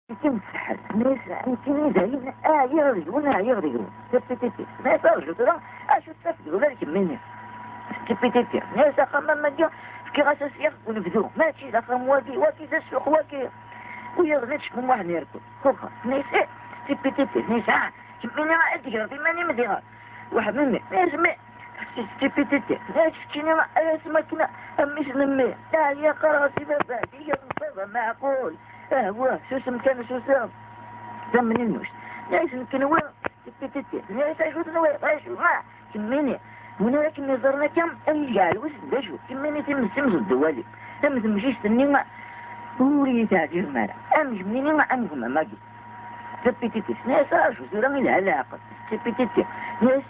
يمكن تسحر ناس يمكن يدعين يرجعون يغرقون تبتتي ناس أرجو ترى أشو تفقدوا ذلك مني تبتتي ناس أخمم مجا كي غاسس يخبون بذو ماشي لخم واكي تسوق واكي ويغنتش من واحد يركض خوخا ناس تبتتي ناس كميني ما أدقر بماني مديها واحد مني ناس ما تبتتي ناس كيني ما اسمكنا أميش نمي لا يا قراسي باباتي يا مصابة معقول هو سوسم كان سوسم ثمن النوش ناس نكنوا تبتتي ناس عشوتنا ويقاشوا كميني هنا لكن نظرنا كم الرجال وسدشوا كميني تمسمز الدوالي تمسمشيش تنيما وري تاجر مالا أمش منيني ما أمهم ماجي تبتتي ناس عشو سورة من العلاقة تبتتي ناس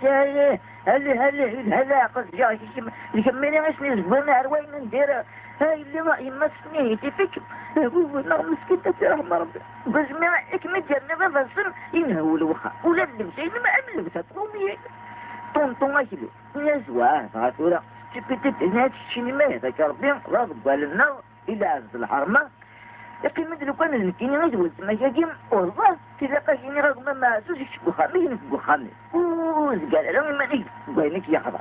العلاقة جاي كميني غسني زبنا عروين ندير هاي اللي ما يمسني تفكر هو نعم مسكتة رحمة ربي بس ما اكمل جنبه بصر ينهو الوخا ولا اللمسين ما أملبتها تقومي طنطن أكلي نزواه فاتورا تبتت ناس الشينما هذاك ربي راضب بالنا إلى عزة الحرمة لكن مدلو كان نكيني نجوز مشاكم والله تلقى شيني رغم ما سوش يشبو خامي نسبو خامي وزقال لهم ما نجد بينك يا خبر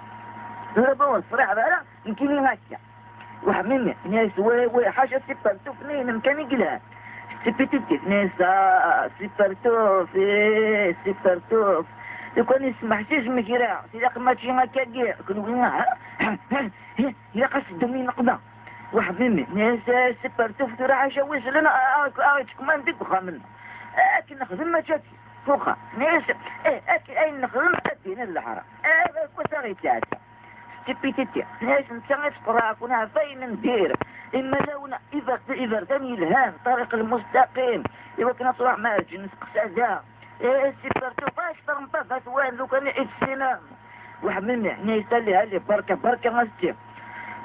ضربوا والصراحة بقى نكيني هكا وحميمي ناس وحاجة سيبرتو فنين مكان يقلها سيبتت ناس سيبرتو لو كان يسمح تجمع كراع تلاقي ما تجي هكا كاع كنقول هي قصد دمي نقضى وحميمي ناس سيبرتو فتورا عايشة ويش لنا كمان ديك وخاملنا اكل نخدم ما جاتي فوقها ناس اكل اين نخدم ادينا للحرام كوساغي تاعتا تبتتي ناس نتسمع تقرأ كنا فين ندير إما لونا إذا ارتني الهام طريق المستقيم إذا كنا تروح مع الجنس قسادا سيبرتو باش ترمبا فتوان لو كان السلام وحملنا ناس اللي هالي بركة غستي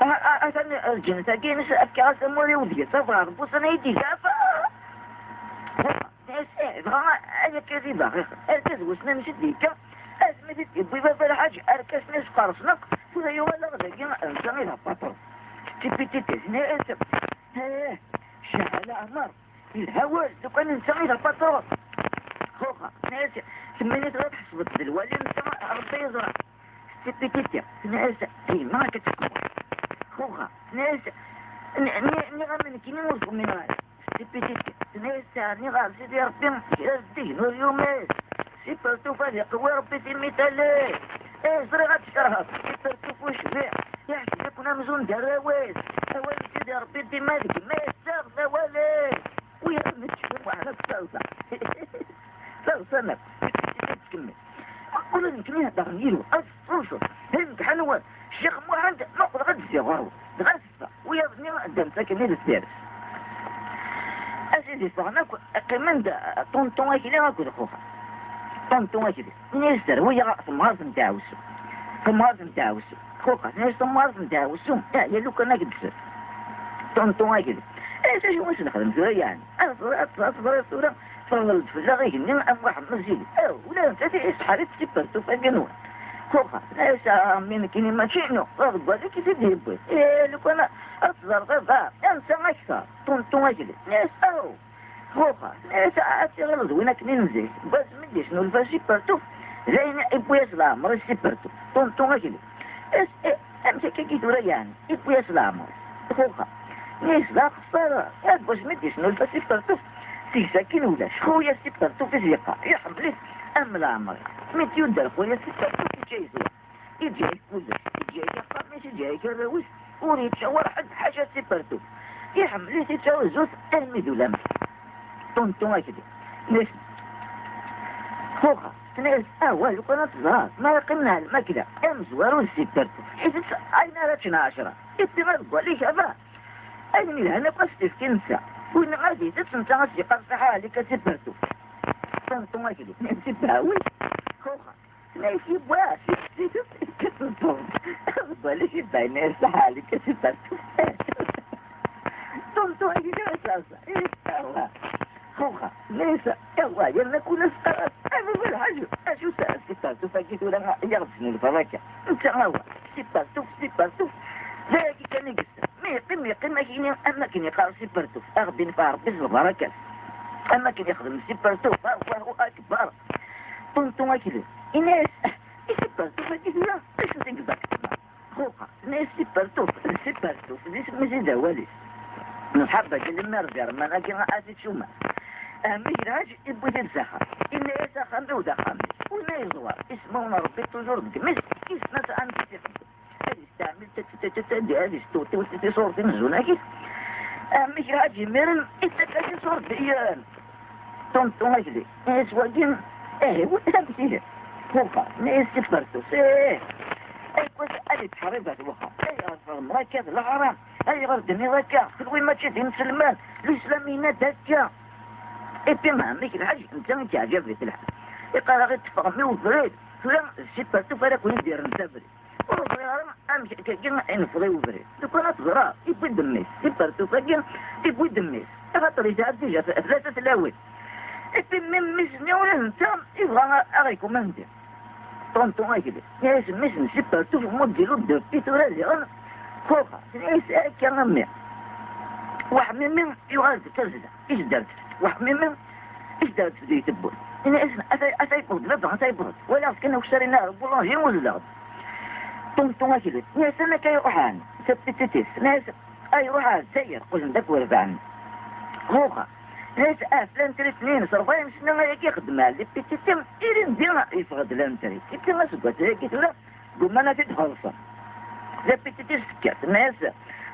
أثني الجنس أكينش أفكار أسموري ودي صفار بوصنا يدي كافا ناس أنا كذبة أتزوجنا مش ديكا أزمتي يبقى في الحاجة أركز ناس قرصنك فذا يولا غدقين أنسانيها بطل تبتتي ناس شعل أمر الهواء لو كان نسانيها بطل خوخا ناس ثمانية غير حسبت دلوالي نسانيها ربي يزرع تبتتي ناس هي ما كتكون خوخا ناس نغمن كيني مرسو من هذا تبتتي ناس نغم سيدي ربي يزدين واليومات سيبرتو فالي قوي ربي تمثالي زري غتشرهب سيبرتو فوش بيع يحكي كنا مزون دراويس اوالي سيدي ربي انتي مالك ما يستغنى ولا ويا متشوف على الصوصة صوصة تكمل أقول لك كمية تغييره أصوصه هنك حنوة الشيخ محمد نقض غدس يا غارو غسة ويا ابني قدام ساكنين السيرس أسيدي صغناك كمان دا طنطون أكيد أكل أخوها طنطون أكيد نيستر ويا في المهارس متاعوسو في المهارس متاعوسو خوخا نيستر المهارس متاعوسو يا لوكا نقدس طنطون أكيد إيش شو مش نخدم فيها يعني أنا صغير صورة فضلت في اللغة إني أفرح مسجدي ولا أنت إسحارت سبرتو فجنون خوخا ليس من كني ما شئنو رغب بالك تدهب لو كان أصغر غضا أنسى أكثر طنطون أكيد ناس خوخا ناس أتغلظ وينك ننزل بس مديش نولفا سبرتو زين إبو يسلام مرة سبرتو طنطون أكيد أمسك كيكيتو ريان إبو يسلام خوخا ناس لا خسارة بس مديش نولفا سبرتو ساكن ولا خويا سبرتو في زيقة يحملت أم العمر متى يدر خويا سبرتو في جايزة يجاي كلش يجاي يقام مش يجاي كروس وريد شوار حد حاجة سبرتو يحملت يتجوزوس المدو لمس طنطون كده ناس خوخا ناس أول قناة ظهر ما يقمنا المكلة أمزوار سبرتو حيث أين راتشنا 10 اتمرقوا ليش أبا أين الهنا قصدي في كنسة وإن غادي تتسنسى غسي قرص حالك سبرتو طنطون كده سباوي خوخا لا يسيبوها كتنطون بلاش يبين يرسى حالك سبرتو طنطون كده أساسا إيه خوخا ليس يلا يلا كل سقرات هذا في الحجر أشو سأل سبرتو فاكيتو لها يغسني الفراكة انت هوا سبرتو ذاك كان يقصر ما يقم ما كيني أما كيني قار سبرتو أغبين فار بس البركات اما كان يخدم سيبرتو فهو اكبر طنطو اكله الناس سيبرتو فكذا ايش تقدر خوخا الناس سيبرتو ليش مزيد والي نصحبك لما رجع ما نجي اسيت شوما ميراج يبغي تنسخها إلا يسخن له دخل ولا يزور اسمه ربي تزور مش اسمه أنت تخدم هذه استعمل تتدي هذه ستوتي وتتي صورتي من زوناكي ميراج يمرن إتكاتي صور ديان طنطو أجلي سواقين وتهم فيه فوقا ناس سفرتو سيه كويس أدي تحريبات وخا غير مركز الحرام غير دني ركا خلوي ما تشدين سلمان الإسلاميين دكا إبي ما ميك الحاج انت تعجب في الحاج يقال غير تفهمي وفريد فلان سيبرتو فرق ويدير نسافري وصغيرا امشي كيما انفضي وفريد دوك انا صغرا يبوي دميس سيبرتو فكين يبوي دميس خاطر يجا ديجا ثلاثة تلاوي إبي من مسني ولا انت يبغى اغيكم انت طنطو هكذا ياس مسن سيبرتو في موديلو دبيت ولا زي خوخا ياس كان واحد من يغالط تزدا ايش درت واحد من ايش درت في تبول انا اسمع اتايبود لا اتايبود ولا كنا وشرينا والله يموز لا طنطو كده ناس انا كاي روحان ثبتتيس ناس اي روحان سير قلنا داك وربعنا خوخا ناس فلان تري اثنين صرفاي مش نما يخدم اللي بتتم ايرين دينا يفقد لان تري كنت ما سكت هيك ولا قلنا انا تتخلص لا بتتيس سكت ناس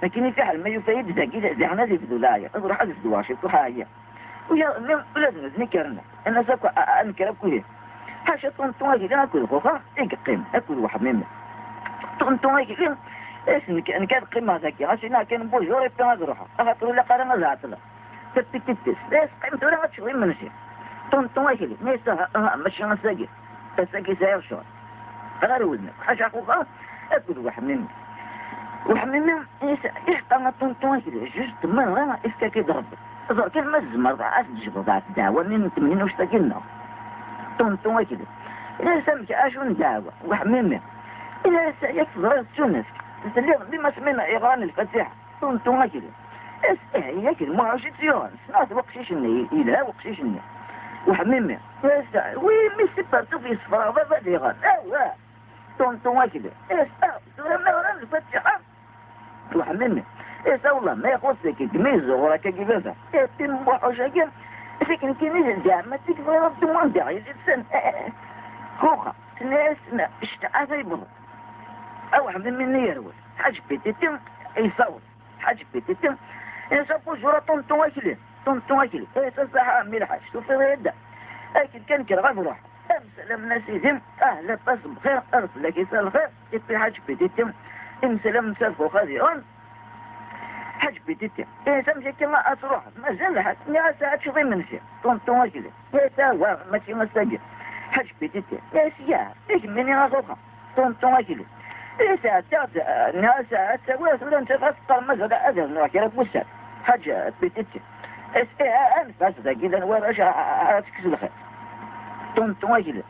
لكن في حال ما يفيد ذاك زي حنا في الولايه نروح على الدواشي وحاجه ويا من ولادنا نكرنا انا ساكو انكر كله حاجه طنطو هذه ناكل خوخا يقيم اكل واحد منهم طنطو هذه ايش ان كان قيمه ذاك عشان كان بوجور يبقى نروح اخذ ولا قرن زعتله تبتكتس ليش قيمته ولا تشوي من شيء طنطو هذه ليس مش مساجي تساجي ساير شو غير ولنا حاجه خوخا اكل واحد منهم وحمينا يحقنا طنطوان كده جوست مرة افتكي ضرب كان مزمر عاد جبضات دعوة من 80 واشتكينا طنطوان كده إذا سمك أشون دعوة وحمينا إذا يكفر تونس بما سمينا إيران الفتح طنطوان كده هيك المعاشد سيون سنات وقشيشني إله وقشيشني وحمينا وين مستبرتو في صفرة بابا إيران طنطوان كده سورة الفتح وحملنا والله ما يخصك تميز وراك كيفاش تم وحوشك لكن كنيز الجامعة تكفى ربط موندع يجلسن خوخا ناس اشتعاث يبضل او حمل مني يروي حاج بيتتم يصور حاج بيتتم يصفو جورة طنطو اكلي سصحة ملحش شوفي غيدا لكن كان كرغب روح امسلم ناسيهم اهلا بس بخير ارسل لك يسال الخير يبقى حاج بيتتم امسلم سالفو خذيون حاج بيتتم سمجي كما اصروح ما زال حد يا ساعة شوفي من شيء طنطو اكلي يا ساوى ماشي مستجد حاج بيتتم يا سياه ايش مني نصوخة طنطو اكلي يا ساعة ناسا تسوي سلام تفسقر مثلا اجل نوكرك بوسات حاجة بيتتم انفاس ذا كذا ورجع اتكس الخير طنطو اكلي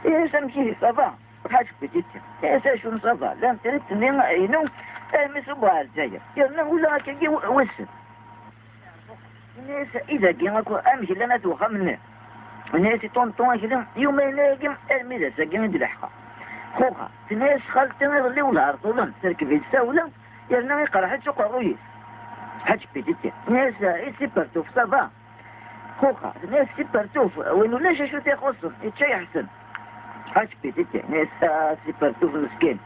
يا سمجي صباح حاج بيتتم يا ساشون صباح لم تريد تنين اينو مسبوع الزاير يلا ولا كي وسن الناس اذا كيماكو امشي لنا توخا منه الناس طنطو كذا يومين لاقم الميزة ساقين دلحقة خوخا الناس خالتنا اللي ولا ارطولن تركب الساولة يلا يقرا حد سوق الرويس حاج بيتتم الناس يسيبرتو في صباح خوخا الناس سيبرتوف وينو لاش شو تيخصهم يتشي احسن حاج بيتتم الناس سيبرتوف مسكين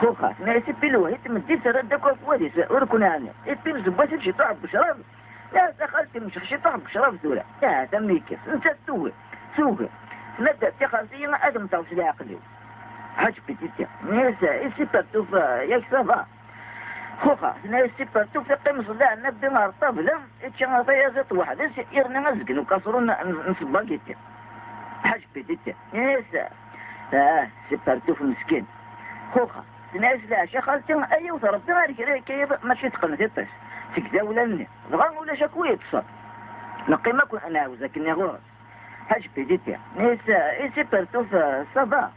خوخا ناس يبيلوه يتمدي سردك وفواليس وركنا عنه يبيل زباس يمشي طعب بشراب لا دخلت مشي طعب بشراب ذولا لا تميكس انت سوق نبدأ تخلصي ما ادم توصل عقلي حاج بيتتم ناس يسيبرتوف يكسفا خوخا ناس يسيبرتوف يقيم صداع نبدأ نهار طابلة يتشغل طيازات واحد يرني مزقن وكسرونا نصباقيتم حاج بيتتم ناس سيبرتوف مسكين خوخا ناس لا شخلتهم ايوه ربنا عليك كيف ماشي تقنت الطيس تكذا ولا مني غان ولا شكوى يتصل نقيمة كون انا عاوزك اني غورس حاج بيديتيا ناس سيبرتوف صبا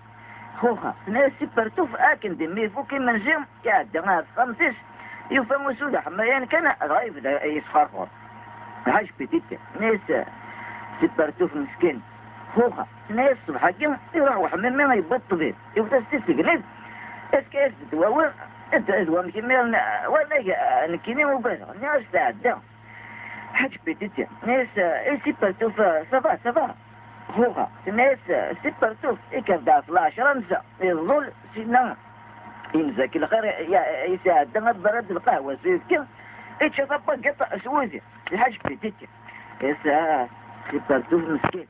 خوخا ناس سيبرتوف اكن دمي فوكي من جيم قاعد دماغ خمسيس يفهموا سودا حميان كان غايب يسخر حاج بيديتيا ناس سيبرتوف مسكين خوخا ناس الصبح كيما يروح من ما يبط طبيب يبدا تستقلد اسكاس دواور انت ادوا ماشي ولا نكيني وبس ناس تعدى حاج بيتيتي ناس سيبرتوف سافا خوخا ناس سيبرتوف يكبدا في 10 نسا يظل سينا ينزاك الخير يساعد البرد القهوه سيفكا يتشطب قطع سويدي الحاج بيتيتي يسا سيبرتوف مسكين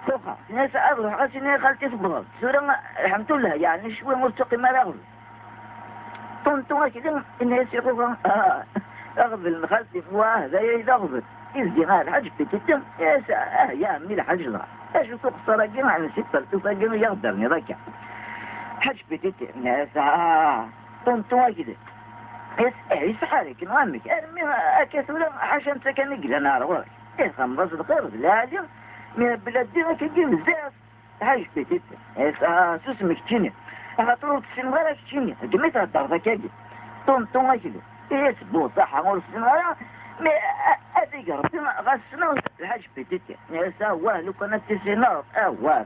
خوخا ناس اروح غاسي خالتي في بلاد سورة الحمد لله يعني شوي مستقيمة رغم طنطوها كده الناس يقولون اغبل خالتي فواه هذا يغبل يزدي غير الحاج بيتيتم يا امي الحاج الله اش سوق الصراقين عن سيبرتوف اجينو يقدرني ذاك حاج بيتيتم ناس طنطوها كده يس حالك نغمك اكثر حاجة انت كان يقل نار وراك خمس الخير لازم من البلاد دينا كيجي بزاف حاج بيتيت سوس مكتيني خاطرو تسنغالا كتيني قميت الدار ذاكاكي طون كيلو سبو صح مول السنغالا مي هذيك ربي غاسنا الحاج بيتيت هو لو كانت تسينار هو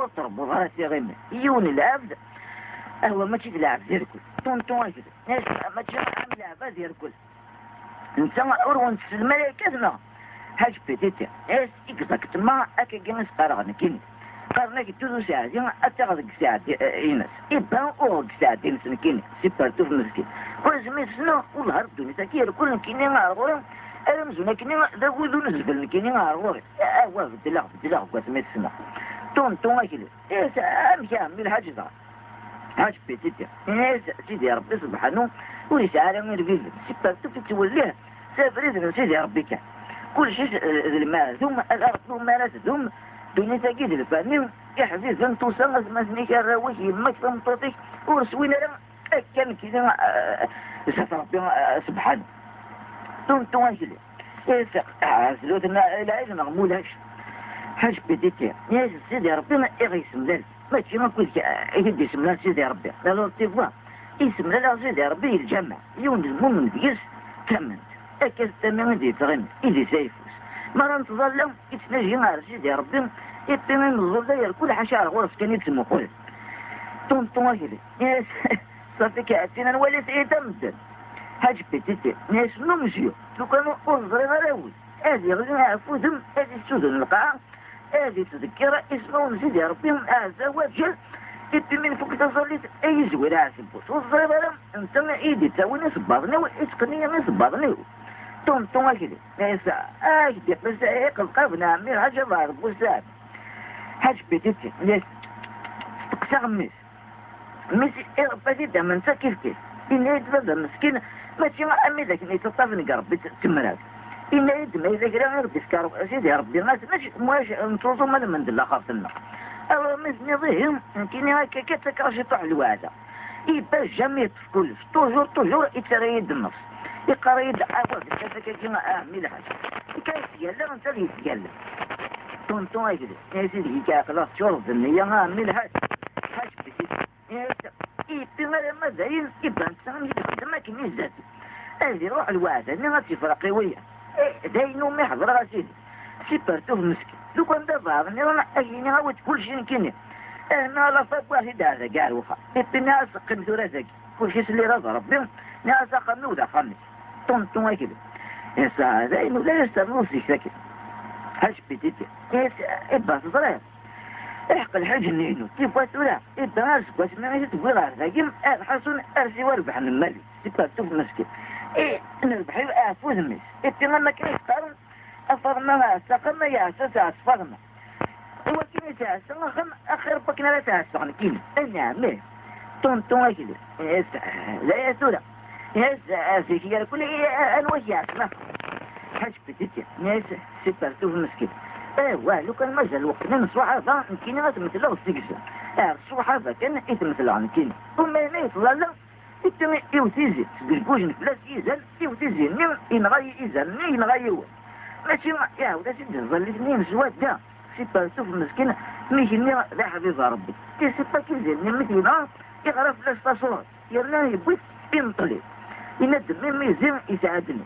اضربو راسي غيمي يوني العبد هو ماشي تلعب ديالكل طون كيلو ماشي عامل لعبه ديالكل انت اورون الملائكه حاج بيتيتي يقصك تما اكا جنس قرغنا كيني قرناك تدو ساعتين اتغذك ساعتين ايناس يبان اوغ ساعتين سنكيني سيبرتوف مسكين ولازم سنو والهرب دوني تاكير كل كيني غارغوري المزونا كيني ذاكو دون الزبل كيني غارغوري هو بدلاغ قاسميت سنو طون كيلو امشي عمي الحاج زار حاج بيتيتي سيدي ربي سبحانه ويسعى من رفيف سيبرتوف توليه سافر سيدي ربي كان كل شيء المال ثم الأرض ثم ناس ثم دوني تاكيد الفانيم يحزيز أن توصل مثنيك الرويش يمك ثمطتك ورسوين لهم كان كذا ستر ربي سبحانه ثم تواجد عزلوت لا إذا مغمولهاش حاج بديتي يا سيدي ربي يغيسم ذلك ما تشي ما كنت يهدي اسم الله سيدي ربي لا لا تفوا اسم الله سيدي ربي الجمع يون المؤمن بيس ثمن أكاد تماما دي تغني إذي سيفوس مرة نتظلم يتنجي مع سيدي ربي يتمام الظل كل حشارة غرف كان يتسمو قول طون هكذا ياس صافي كأتينا نوليت إيه تمدن حاج بيتيتي ناس نمشيو لو كانوا أنظرين راوي هذه غزنا عفوهم هذه السودان القاعة هذه تذكرة اسمه سيدي ربي زواج يتي من فوق تصليت أي زوير عاسبوس والظريب هذا انتما إيدي تاويني صباغني وإسقني من صباغني طون هكذا ناسا دي بس قلقابنا عمير حاجة بارك بوسان حاج بيتيتي ناس تقسى ميسي بديتها من كيف إن يتبدا مسكين ماشي ما أمي ذاك اللي تطافني قرب تمرات إن يدمي ذاك راه غير بيسكار سيدي ربي ما ماش نتوصل ما من دلا خافتنا أو مثني ظهر كيني هكا كتكرشي طوح الوعدة يبقى جميع في توجور يتريد النفس يقريد عفوا كتكا كيما أهمي الحاجة كان يتقلب انت اللي يتقلب طون هكذا يا سيدي كا خلاص شرب النية أهمي الحاجة حاج بسيدي يبقى ما داين يبقى نتسامي ما كينيش ذاتي هذه روح الوعدة اللي غاتي فرقيوية داينو ما يحضر غاسيدي سيبرتوه مسكين لو كان دابا رانا اجيني هاوت كل شيء كيني انا لا صاب واحد هذا كاع الوفا الناس قمتو راسك كل شيء اللي راه ربي ناس خمو ولا خمس طون هكذا يسا هذا انه لا يستمر في ساكت حاج بيتيتي يبقى صغير احق الحاج نينو تبغى تقولها يبقى ناس بس ما تقول هذا حسن ارسي واربح من المال سيبرتوه مسكين نربح افوز مس ما كان يقارن أفرنا سقنا يا أساس أسفرنا هو كنا تأسفنا خم آخر بكنا لا تأسفنا كنا نعم طون هكذا لا يسودا يس أسيكي كل أنواع أسمع حاج بتيتي يس سيبرتوه مسكين لو كان مجال وقت نسوا هذا كنا مثل له السجسة سوا هذا كان مثل عن كنا ثم ما يطلع له يتم يوتيزي بالكوجن فلاس إيزان يوتيزي من ينغي إيزان من ينغي ماشي يا ولا سيدي ظلتني سواد دا سيبرتوف مسكين ماشي لا حبيب ربي سيبا كيزيني مثلنا يغرف لاش تصور يلا يبوت ينطلي يندم من ميزين يساعدني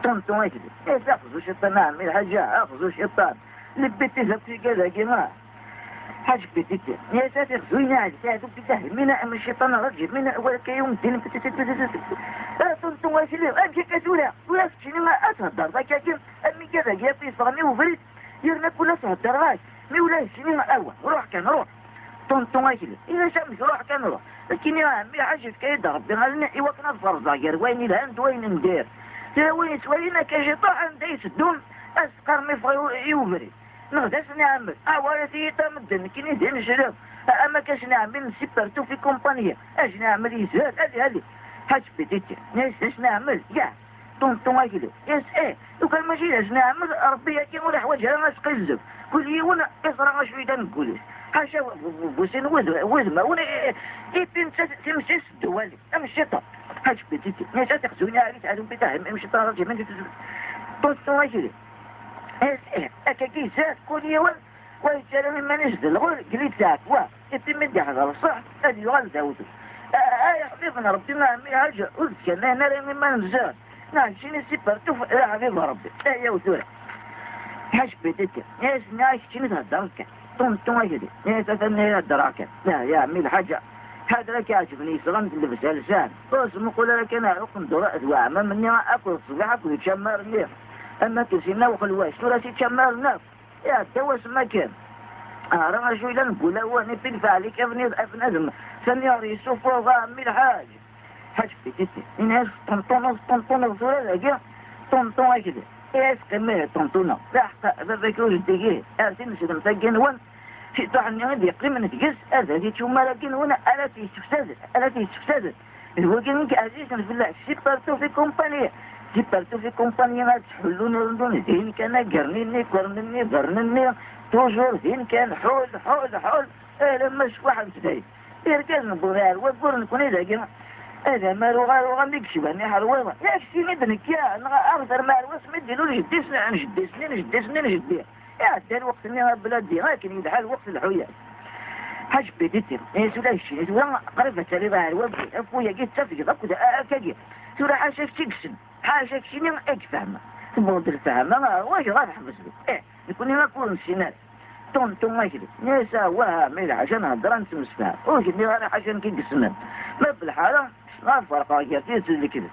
طنطو هكذا أخذوا شيطان أعمل حاجة أخذوا شيطان لبيتي زبطي كذا كما حاج بيتي يا ساتر زوينة على ساعدوا بتسهل من الشيطان رجل من أول كيوم الدين طنطو هكذا أمشي كسولة ولا تشيني ما أتهدر ذاك كم أمي كذا جا في صغني وفريد يرنا كلها تهدر غاش مي ولا شيني ما أول روح كان روح طنطو هكذا إذا شمس روح كان روح لكن يا عمي حاجة كيدا ربي غالنا إيوكنا الفرزاقر وين الهند وين ندير تاوين سوالينا كشيطان عندي يسدون أسقر مفغي يوفري نغداس نعمل أولتي تمدن كني دين شرف أما كاش نعمل سيبرتو في كومبانيا أش نعمل يزهد هذه حاج بديتي ناس نعمل يا طنطو هكذا يس لو كان ماشي لاش نعمل ربي يكي ولا حوايجها ناس قزف كل يوم إصرا شوية نقول حاشا بوسين وزمة ولا إيبين تمسيس الدوالي أم الشيطان حاج بديتي ناس تخزوني علي تعلم بتاعهم مش طارج من طنطو هكذا أكاكي زاد كل يوم ويجعل مما نجد غير قليت ساعة يتم الدحض على الصح هذه يغال داوده يا حبيبنا ربنا عمي حاجة قلت كنا نرى مما نزاد نعم شيني سيبرتوف يا حبيب ربي يا وثورة حاج بيتك يا سنعيش شيني تهدرك طنطو هكذا يا تثني هدراك لا يا عمي الحاجة هذا لك يعجبني صغمت اللي بس لسان اسمه قول لك انا اقم دراء وعما مني اكل الصباح اكل يتشمر ليه اما كسينا وخلواش تراسي تشمر الناس يا توس مكان راه شوي لنقول هو نفل عليك ابني ابن سنيور يوسف وغامي الحاج حاج بيتي الناس طنطون ولا كاع طنطون هكذا ايش كمية طنطونة لا حتى بذكر الدقيق ارسل سيدنا مسجن وين في طعني غادي يقري من تقص هذا اللي تشوف لكن هنا الا تستفسد هو كان عزيز في الله سيبرتو في كومبانيا سيبرتو في كومبانيا ما تحلون زين كان قرنني توجور زين كان حول لما شوف واحد سداي يركز نبغيها وقول نكون اذا كنا هذا ما روغا ميكشي بني حلوه ياكسي مدنك يا اغثر ما الوس مديلو جديسنا نجديه يا دار وقت اني بلادي لكن يدحال وقت الحويات حاج بديتي سولا الشيء سولا قريبة تريبها الوبي افويا جيت تفجي غاكو كاجي سولا حاشاك تكسن حاشاك شيني اكفهم تبغض الفهم واش غنحبس له يكون ما كون سينات طنطو ما كده نسا وامل عشان هضر انت مسفها وجدني انا عشان كيقسمن ما بالحاله ما فرق كثير اللي كده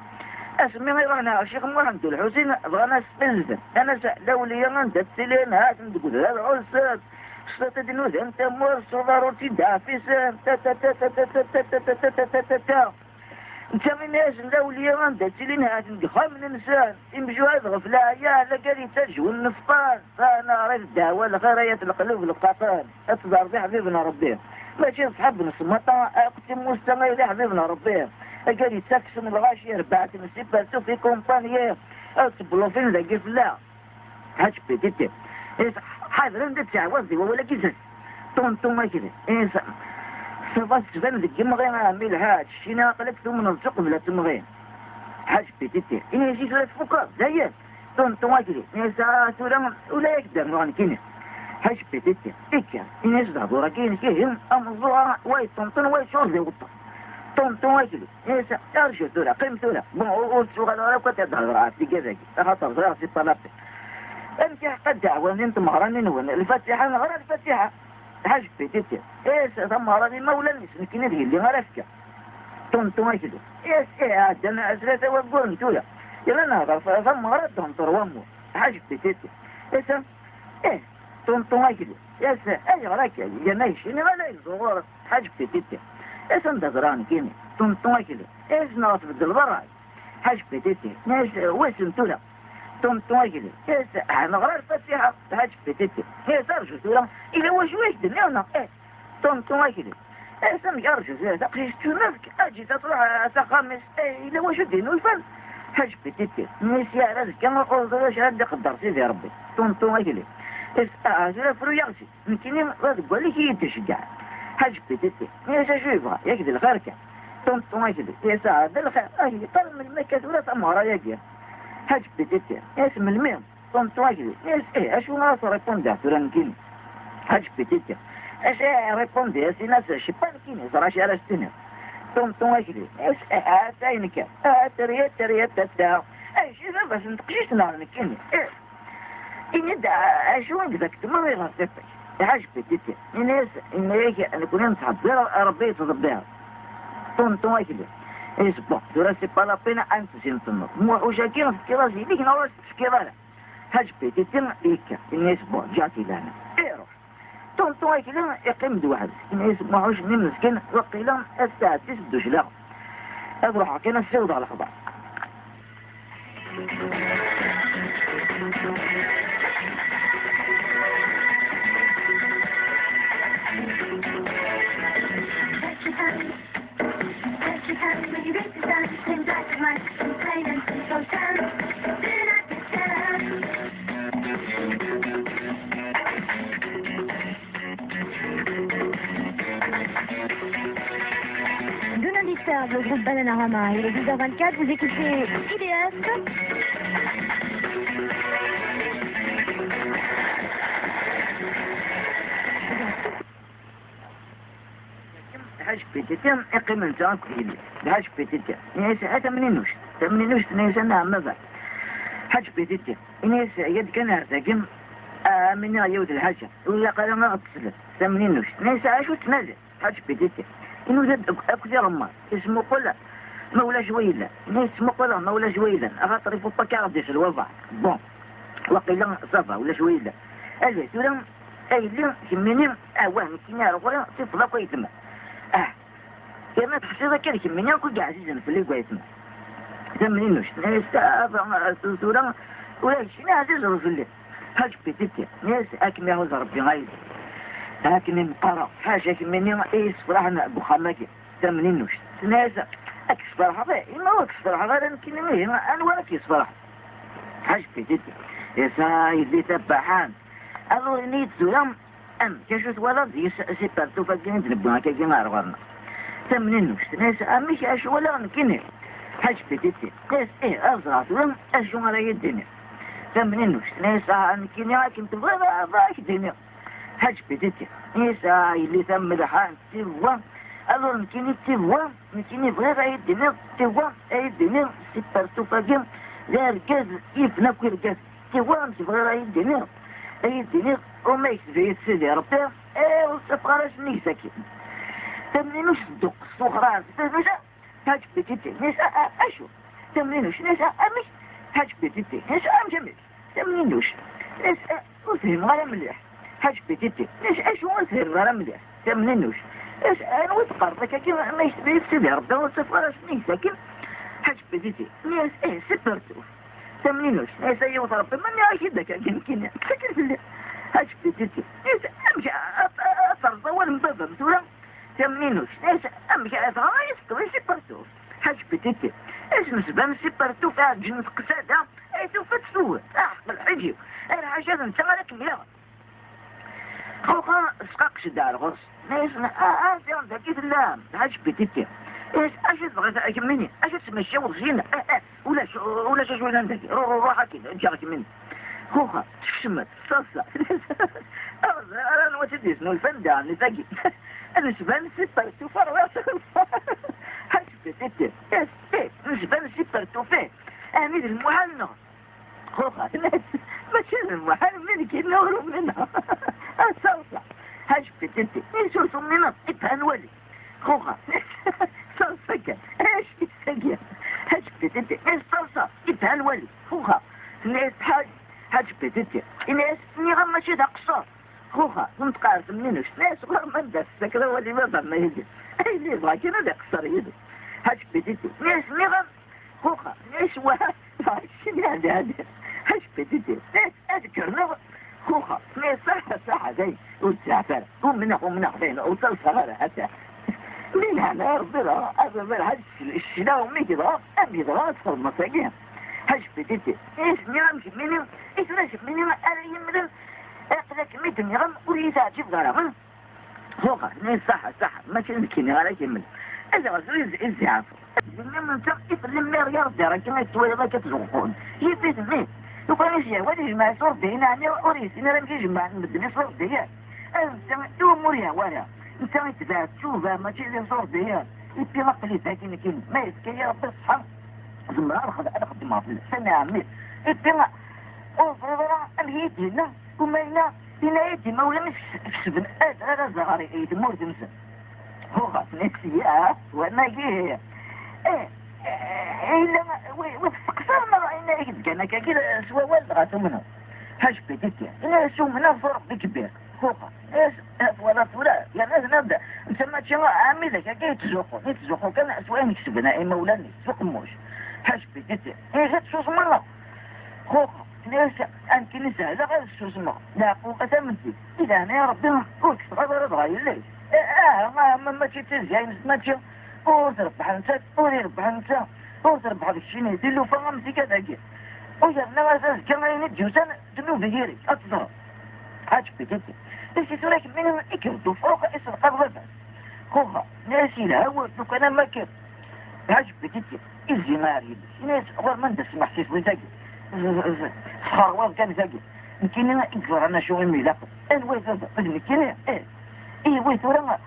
اسمي ما يرانا الشيخ محمد الحسين بغانا سبلزن انا دوليا غندت سلين هات نقول هذا العرس ستدنوز انت مور صدارتي دافسه تا تا تا تا تا تا تا تا تا تا تا تا انت من ناس دوليا غندت سلين هات نقخم من انسان يمشوا هذا غفلا يا لقالي ترجو النفقان فانا ريت الدعوه لخيريات القلوب القطان اتصدر بي حبيبنا ربي ماشي صحاب نصمتا اقسم مستمر يا حبيبنا ربي قال يتسكسن الغاشي ربعت نسيباتو في كومبانيا تبلوفين ذاك فلا حاج بيتي حاضر انت تعوزي ولا كيزن طنطو ما كده صفات تبان ذيك مغين عامل حاج شينا قلت ثم نرزق بلا تمغين حاج بيتي إني يجي سورة فوقا زين طنطو ما كده نسا سورة ولا يقدر نغان كيني حاج بيتي إيكا إني يصدع دورا كيني كيهم أمضوها واي طنطون واي شور ذي غطا طنطو هكذا يسا ارجو ثورة قيم ثورة بون وصوغا لورا كنت يدهر عاتي كذاك خاطر صغير في طلبتك انت قد دعوة انت مهراني نون الفاتحة نغرى الفاتحة حاج بيتي يسا ثم هراني مولا نسنكين ذي اللي غرفك طنطو هكذا يسا عدنا أسرة وقول ثورة يلا نهضر ثم هردهم تروامو حاج بيتي يسا طنطو هكذا يسا اي غراك جنايش اني غلا يزغور حاج بيتي ايش انت زران كيني طنطو كده ايش ناس بدل براي حاج بيتي ايش واسم تولا طنطو كده ايش انا غير فاتحه حاج بيتي ايش ارجو تولا اذا واش دنيا انا طنطو كده ايش ام ارجو زي تقيش تنفك اجي تطلع خامس اذا واش دينو الفن حاج بيتي نسي على ذلك كما قلت واش هاد قدر سيدي ربي طنطو كده ايش اجي فرو يغسي يمكن تقول لك يتشجع حاج بيتي يا شايفها يكذب الخيركة طنطو ما يكذب يا سعد الخير اهي طل من مكة ولا تأمهر يجي حاج بيتي اسم الميم طنطو ما يكذب يس اشو ما صار يكون ده ترانكين حاج بيتي اش يكون ده سيناس شبانكين صار اشي على السنة طنطو ما يكذب اس اتاينك تريت تتا ايش اذا بس نتقشيش نهار نكيني إني دا أشوان ذاك تمري غصبك عاش بديتي الناس إن هيك أنا كنا نتحضر ربي يتضبها طون كده إيش بون دراسة بلا بينا أنت سنتنا مو وشاكين في كراسي ليك نورس في كراسي عاش بديتي إيك الناس بون جاتي لنا إيروح طون كده يقيم دو واحد الناس ما هوش من مسكين وقيلا الساعة 9 دوش لا أروح كنا السود على خبر Le groupe Bananarama. Il est 10h24, vous écoutez IDF. هاش بيتيتم اقيم الجان كهيلي هاش بيتيتم نيس هذا منينوش نيس انا ماذا هاش بيتيتم نيس يد كان هرتاكم من يود الحاجة ولا قال ما اتصل منينوش نيس عاشو تنازل هاش بيتيتم إنه زاد أكثر ما اسمه قلا مولا جويلا اسمه قلا مولا جويلا أخاطر يفوت كارديش الوضع بون وقيلا صفا ولا جويلا أجل سلام أيلين كمينين وهم كينار وقلا تفضل كويتما كما تحسيضا كان كمينين كل عزيزا في اللي كويتما ثمنينوش نستافع سلسولا ولا شنا عزيز رسول هاج بيتيتي ناس أكمي هوز ربي غايز لكن مقارا حاجة كميني ايس فرحنا بخامكي تمنينوش تنازع اكس فرحة ما هو اكس فرحة غير يمكن ميه انا ولا كيس فرحة حاجة بيتيتي يا سايد اللي تبعان اغو نيت زولام كشوت ولا زي سيبارتو فاكين تنبوها كي نار غرنا تمنينوش تنازع مش اش ولا نكيني حاجة بيتيتي قيس ازرع زولام اشو على يديني تمنينوش تنازع نكيني لكن تبغى ضايك ديني هاج بديتي نيسا اللي ثم لحان تيوان ألو نكيني تيوان نكيني بغير أيديني تيوان أيديني سيبارتو فاقيم لا ركاز يفنا كوي ركاز تيوان تبغير أيديني وما يكتفي سيدي ربي وصفغاراش نيساكي تمنينوش صدق الصغران نيسا هاج بديتي نيسا أشو تمنينوش نيسا أمش هاج بديتي نيسا أمجمش تمنينوش نيسا وفهم غير مليح حاج بيتيتي ليش ايش هو سهر غير مليح تمنينوش ايش انا وتقربك كي ما يشتري سيدي ربي وصف ولا شني ساكن حاج بيتيتي ناس سبرتو تمنينوش ناس يوصل ربي من يعيشدك يمكن ساكن في الليل حاج بيتيتي ناس امشي افرض اول مبابا مسولا تمنينوش ناس امشي افرض يستوي سبرتو حاج بيتيتي ايش نسبة سبرتو فيها جنس قسادة اي سوف تسوي احق الحجي انا حاجة نتغلق مياه خوخا سقاق شدع الغص ناس انت عندك كيف اللام هاش بتيتي ايش اش تبغى تاكمني اش تمشي وزينة ولا شو عندك روح كده انت مني خوخا تشمت صلصة انا وتدي اسمه الفندق اللي تجي انا شبان سيبر توفر هاش بتيتي ايش نشبان سيبر توفي امير المحنة خوخا ما تشيل المحل منك نهرب منها الصلصة هاش بتنتي نسو سمينا ابهن ولي خوخا صلصة كان ايش السجية هاش بتنتي الصلصة ابهن ولي خوخا ناس هاش بتنتي ناس نغم ماشي دا قصار خوخا كنت قارت منينوش ناس غير من دا السكرة ولي ما ضمنا يدي اي اللي يبغى كنا دا قصار يدي هاش بتنتي ناس نغم خوخا ناس وها شنو هذا هاش بتنتي ناس اذكر خوخا ما صح زي والزعفرة ومنها فين وصلصة حتى من هنا ربنا أبدا هاش الشلاء وميكي ضغط أبي ضغط في المساجين هاش بتنتي إيش نعم مني إيش راشف مني أنا يمدن أقلك ميت نعم وريسا شوف غرام خوخا ناس صح ما يمكن عليك يمد إذا غزوز الزعف لما نتقف لما يرضى ركما يتوالي ذاك تزوقون يبيت مين وكان يجي ولي يجمع صور دينا يعني أوريس إنا لم يجمع نبدل صور دينا أنت تو مريا ولا أنت يتبع تشوفها ما تشيل صور دينا يبي مقلي ساكن كين ما يسكي يا ربي الصحة زمرا أنا خدمها في السنة عمي إبنا وفرا الهيد هنا وماينا هنا يدي ما ولا مش كسبن هذا زغاري يدي مور تنسى هو خاص نفسي وانا جيه إلا وتقصر ما رأينا يجد كان كده سوا والد غاتو منه هاش بديك إلا سو منه فرق بكبير خوخا إيش ولا فلا يا ناس نبدأ نسمى شيء عامله كي يتزوقوا كان أسوأ نكسبنا إما ولا نسوق موش هاش بديك إيش تشوف مرة خوخا ليش أنت نسهل غير السوس مرة لا قوة منتي إذا أنا يا ربي قلت غير ضغير ليش ما تتزين ما تشوف وتربح انت ويربح انت وتربح الشيء يدلو فهمتي كذا كي وجرنا اساس كما ينجوزان تنو بغيرك اتصرف حاج بكتي ايش تراك من اكردو فوق اسر قبضة خوها ناسي الهوى لو كان ما كيف حاج بكتي ازي ماري ناس غير من تسمح في صوتك خروات كان زاكي يمكن انا اكثر انا شو امي لا الويت هذا يمكن ايه ويت ورا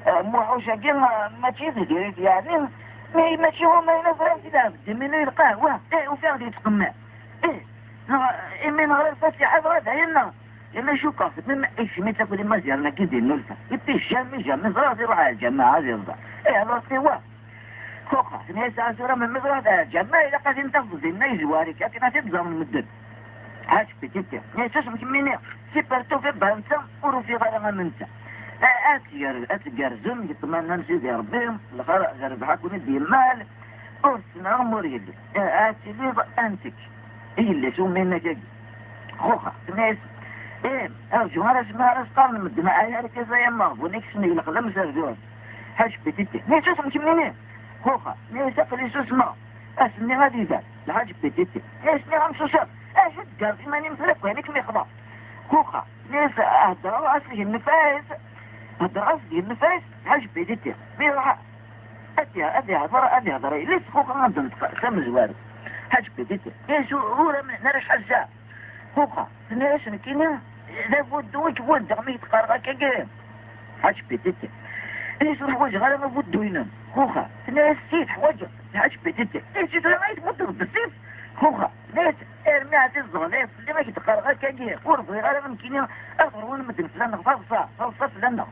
موحوشة كما ما تشيزي ديريت يعني ماشي هو ما ينفع كده منو القهوة وفيه غادي يتقمع من غير فاتحة هذا هنا شو قاصد من ايش ما تاكل ما زيرنا كده نلفة يبي جامي زرا يروح على الجماعة يرضى على سوا خوخا نهاية ساعة زرا من مزرعة على الجماعة إذا قاعد ينتفض زينا يجوارك لكن هتبزر من المدن هاش بكتة نهاية تسمك مني سيبرتو في بانسا وروفي غيرها منسا أتجر زم يتمنى نسيد يا ربهم لخرق غير بحكم ندي المال أرسنا أمور يلي أتليض أنتك إيه اللي شو منك يجي خوخة ناس أرجو هرس قارن من الدماء هارك زي المغب ونكسني لقلم سرجون هاش بتتي ناس اسمك منين خوخة ناس أقل اسمه أسني غادي ذات لحاج بتتي ناس نغم سوسر أشد قال إيماني مثلك وهنك ميخضع خوخة ناس أهدروا أصلي النفاس هدراسي النفاس حاج بيديتي بيروح أدي هضر ليس خوخة غادي نتقى سام زوارد حاج بيديتي شو هو نرش حزا خوخة نرش نكينا ذا فودوك فود غمي يتقارغا كاكيم حاج بيديتي ايش الحواج غير ما فودو ينام خوخة ناس سيد حواج حاج بيديتي ايش ما يتفضل بالسيف خوخة ناس ارمي عزيز الزغليف اللي ما يتقارغا كاكيم ورضي غير ممكن أغر وانا مدن فلان فلسة فلان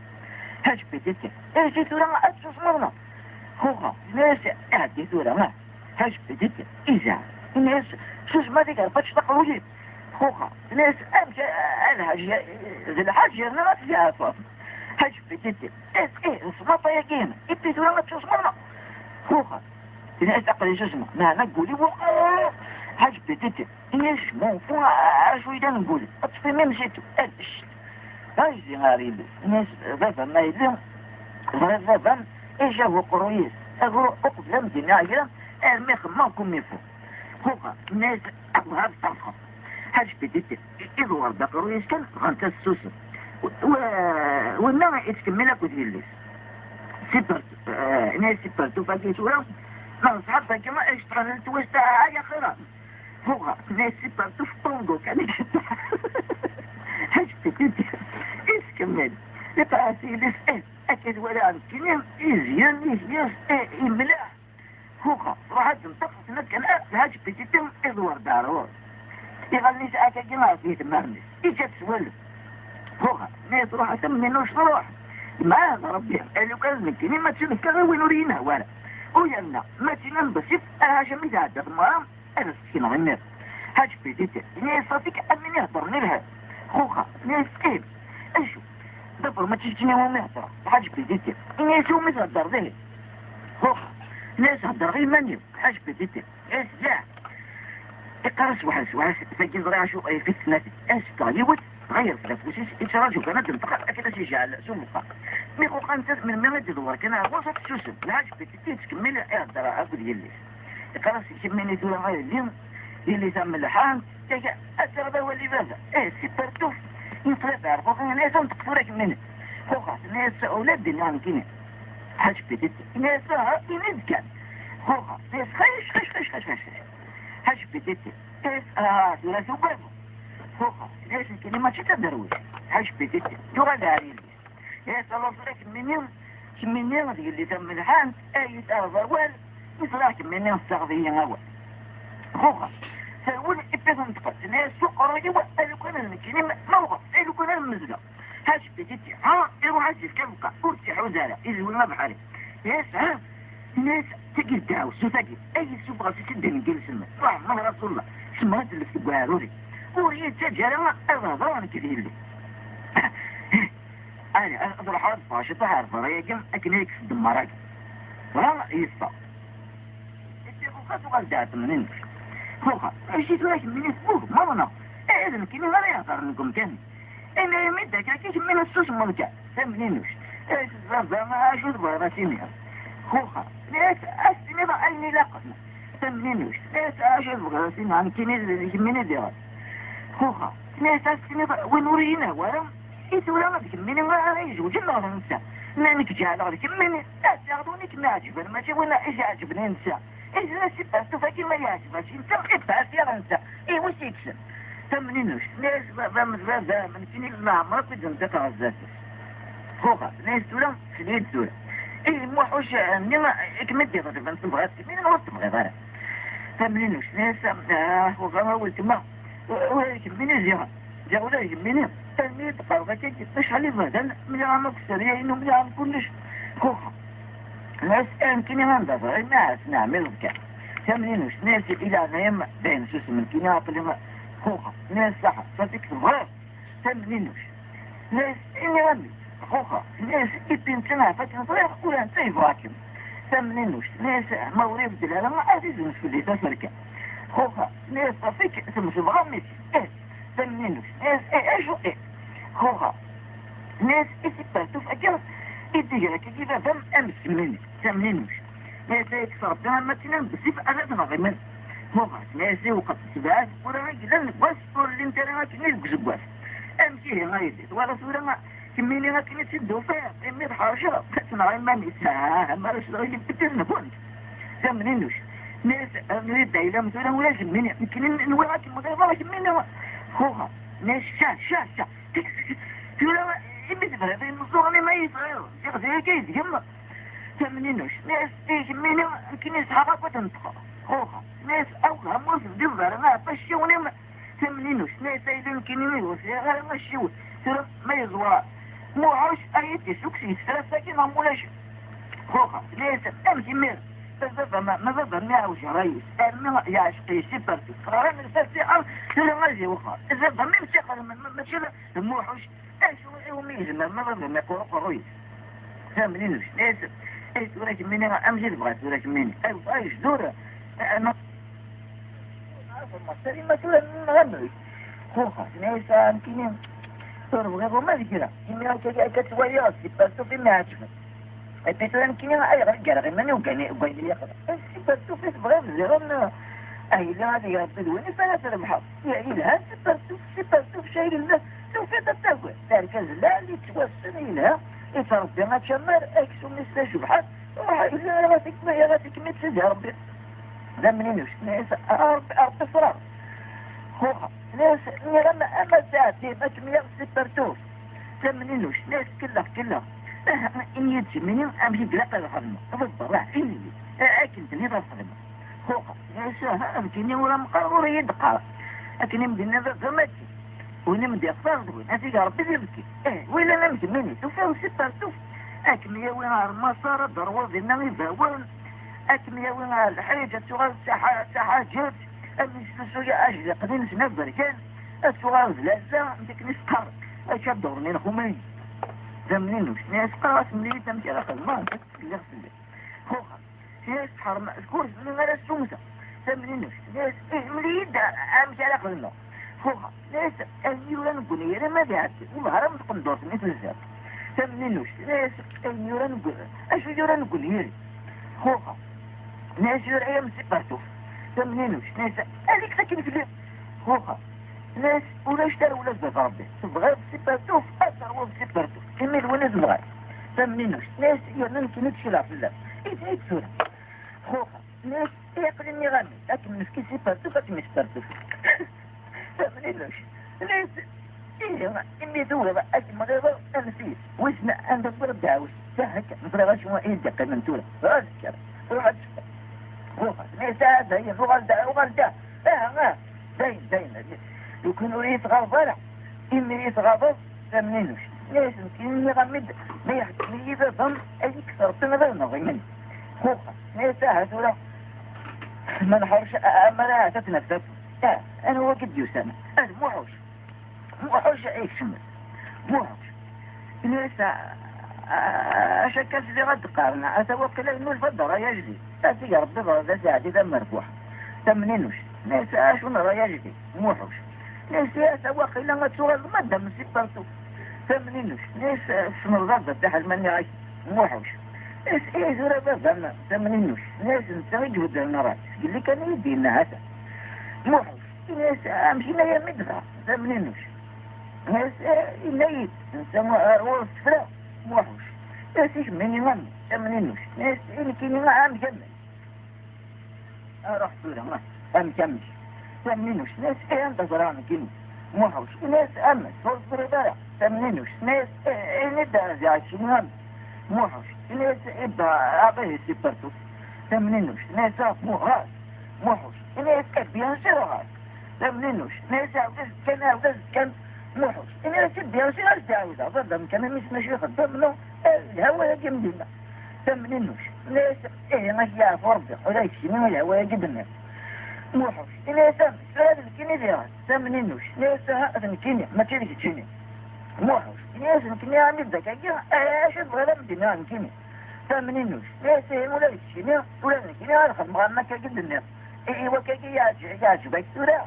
هاج بيديتي ايش تورا أتشوف مرنا خوخة ناس اعدي تورا ما هاج بيديتي إذا الناس شوش ما ديك عرفتش تقوجي خوخة ناس أمشي الحاج أنا ما تجافا هاج بيديتي سمطة يا كينا إبتي تورا ما تشوف مرنا خوخة الناس أقل شوشنا ما نقولي هاج بيديتي إيش مو فوق شوي دا نقولي أطفي ما مشيتو هاي زي غريب الناس ذا ما يلم ذا ايش هو قرويس اغرو اقبل مدينة عجلة ارميخ ما كم يفو خوخة الناس اقبها بطرخة حاج بديتي اذا ورد قرويس كان غانتا السوسة والنوع اتكملك وتجلس سيبرت ناس سيبرتو فاكي شورا ما صحبها كما اشتغلت وستا حاجة خيرا خوخة ناس سيبرتو في طونغو كان حاج بديتي كمل لبعثي لسئل أكد ولا أمكنهم إزيان إملاح خوخة راحت انتقص نتكن هاج بتتم إذور دارور يغني ساعة جماعة فيه تمامنس إيجا تسول خوخة ناس راح تمنوش روح ما هذا ربي قالوا كان ممكن ما تسلك غير نورينا ولا ويلنا ما تنام بسيط هاج ميزاد المرام أنا سكين غنير هاج بتتم ناس صافيك أمن يهضرني لها خوخة ناس كيف أشو دبر ما تجيني هو مهدرة حاج بديتي إني شو مثل هدر ذهب خوخ ناس هدر غير مني حاج بديتي إيش جاء اقرس وحس سجل ضريع شو أي فتنة إيش طاليوت غير فلفوسيس إيش راجو كانت انتقل أكيد شي جعل سمقا ميخو قانت من ممد دوار كنا وسط سوسم الحاج بديتي تكمل هدر أقول يليس اقرس يكملني دور غير اليوم يلي ثم اللحام تجا أثر ذا واللي بازا إيه سيبرتوف ينطلب عرفوك ناس تقفورك منه خوخة ناس أولاد يعني كنا حاج بديت ناس ينذكر خوخة ناس خش حاج بديت ناس ثلاثة وبرضو خوخة ناس الكلمة تدروش حاج بديت يغادى عليهم ناس الله صليك من يوم اللي تم الحان أي تأذوال نصلاك مني نستغذي أول خوخا سأقول إبتغن تقل أنا سوق الرجوة ألو كان المكيني موقف ألو كان المزلة هاش بتيتي ها إيرو عزيز كبقى أرتي حوزالة إذا ولا بحالي يس ها ناس تقل داوس وتقل أي سوق غاسي تدني جلس الماء واحد من رسول الله سمعت اللي في قاروري وريد تجارة أغاضان كثير لي أنا أضرب حرب فاشة تعرف ريقم أكنيك في الدمارك ولا يسطا إنت غلدات من إنك خوخا إيش يتواك من يسبوك ما منا إذن كني غير يقارنكم كني إنا يمدك أكيش من السوس ملكا ثمنينوش إيش الزرزة ما أشوف براسيني خوخا ليش أستني بأني لقنا ثمنينوش ليش أشوف براسيني عن كني من ديار خوخا ليش أستني ونورينا ورم يسوي ما بك مني ما يجوز الله ننسى لأنك جعل عليك مني لا تاخذونك ناجبا ما ولا إيش عجبني ننسى إيش نسيب تفاكي ما يعجبك أنت خفت يا ننسى إيه وش يكسب ثمنينوش ليش ذا من كني لا ما بدهم تتعزز خوخا ليش تولم خليت تولم إيه موحوش نما كمدي غير بنت بغات مين الوقت بغير ثمنينوش ليش خوخا قلت ما وهيك مني جاء ولا يهمني تلميذ قوتك مش علي بدل من عمك سريع إنه من عم كلش خوخا ناس يمكن ينظر الناس نعمل بك ثمنينوش ناس إلى نيم بين سوس من كناط لما خوخا ناس صح فتكتب غير ثمنينوش ناس إني رمي خوخا ناس إبن سنة فتن صغير ولا انتي فاكم ثمنينوش ناس موريب دلالة ما أعزيزون في اللي تفركة خوخا ناس صفيك اسم سبغمتي إيه ثمنينوش ناس ايش خوخا ناس اسباتوف اجل اتجاهك كيف فم امس مني ثمنينوش ناس يكسر دائما تنام بصيف اغادنا غيمن خوخا ناس وقت سباعات ولا نجلن بس طول الانترنت نلقى زباس امشي ما يزيد ولا صورة ما كميني ما كنت تدو فيها امي بحاشرة تسمع ما نساها ما رش رجل بترنا بونت ثمنينوش ناس نريد دايلا مثلا ولا جميني يمكن نوعك المغيبة جميني خوخا ناس شا تقول إمي تفرق بين الصغني ما يصغير يغزي كيس جمع ثمنينوش ناس يجميني يمكن يسحبك وتنطقى خوخا ناس أوغا موسف ديوغر ما فشيوني ثمنينوش ناس أيضا كنيني وسيا غير مشيون ترى ما يزوى مو عوش أيتي سوكسي يسترسا كنا مولاش خوخا ناس أمشي مير ما بابا ما وش رئيس أنا يا عشقي سيبرتي قرارين الفاسي أم ترى ما زي وخا إذا ما مشي قال ما شيء موحوش إيش هو ميزة ما بابا ما قريس ثمنينوش ناس إيش ولكن مني أمشي بغيت ولكن مني أيش دورة أنا المصري ما تقول غمري خوخا ناس يمكن صار غير ما ذكره يمكن كتوياس سيبرتو في معجبه البيتوان كنا أي رجال غير مني وقاني يقرأ سيبرتو في صغير زيرون أي لا هذا يربدوني فلا تربحه يا إله سيبرتو في شيء الله سوف تتوى تركز لا اللي توسن إله يتربي ما تشمر أكسو نستا شبحات إلا غاتك متسد يا ربي ذا منينوش ناس أرب فرار خوخا ناس نرمى أما ساعتي باتمية سيبرتو ذا منينوش ناس كلها إني يتسميني أمشي بلاقة الخدمة بالضبع إني أكن تنهي الخدمة خوخا يساها أمكني ولا مقرور يدقى أكن يمدي النظر فماتي ونمدي أفضل أتيجي ربي يبكي وإلا نمشي مني توفاو سيبرتوف أكن يوين على المسار الدروازي النغي باوان أكن يوين على الحريجة تغال سحاجات أمي سوية أجل قدين سنبر كان السؤال زلازة مديك نسقر أشاب دورنين خمين زمنينوش ناس قاس ملي تمشي على خدمة تكتب لغسل خوخا ناس حرم سكورس من غير السومسة زمنينوش ناس ملي يدى أمشي على خدمة خوخا ناس أنيورا نقول يا ما بيعتي وبهرم تقوم دورت مثل الزاب زمنينوش ناس أنيورا نقول أشو يورا نقول يري خوخا ناس يورا أيام سيبارتوف زمنينوش ناس أليك ساكن في الليل خوخا ناس ولا اشتروا ولا زبط ربي تبغى سيبارتوف أثر ولا سيبارتوف كمل ولا زبغى ثمنينوش ناس يمكن يتشلع في اللعب إيه تسورة خوخا ناس يقل إني غامي لكن مسكي سيبارتوف أتمي سيبارتوف ثمنينوش ناس إيه إني دورة أجمع غير أنسيس وإسنا أنت ضرب دعوس فهكا مفرغاش هو إيه دقا من تورة راجل كرا راجل ناس داين وغلدا داين يكون ريت غابرة إما ريت غابر ثمنينوش ناس يمكن يغمد ما يحكي لي ضم أي كسر تنظر نظيمين خوخة ناس هاتولا ما نحرش أمرها تتنفس أنا وقت يوسانا أنا موحوش أي شمس موحوش ناس أشكل زي غد قارنا أتوكل إنه الفضل يجري تأتي ربي ذا ساعدي ذا مربوح ثمنينوش ناس أشون يجري موحوش ناس أتوكل إلا تسوغ المادة من سيبرتو ثمنينوش ناس سمر غد تحل مني عايش موحوش ناس إيه زورة بذلنا ثمنينوش ناس نتغجهد النرات اللي كان يدينا هذا موحوش ناس أمشينا يا مدغة ثمنينوش ناس إليت نسمى أروس فلا موحوش ناس إيش مني غم ثمنينوش ناس إلي كيني ما عام كمل أروح صورة ما أم كمش ثمنينوش ناس إيه أنت زرعنا كيني موحوش ناس أمس فوصبر دارع ثمنينوش ناس إيه ندى زعشين غم موحوش ناس إبا أعطيه سيبرتو ثمنينوش ناس موحوش موحوش ناس كبيان سيرهاش ثمنينوش ناس أعطيه كان موحوش ناس كبيان سيرهاش دعوة ضدهم كان مش مشيخ ضمنه الهوا يجمدنا ثمنينوش ناس إيه ماشي فرض ولا يشمي الهوا يجدنا موحوش ناس سؤال الكيني ديها ثمنينوش ناس هذا الكيني ما تشيلش تشيني موحوش ناس الكيني عم يبدأ أشد غير مدينة الكيني ثمنينوش ناس ولا يشمي ولا الكيني على خدمة ما كجدنا إيه وكجي يعجبك ترى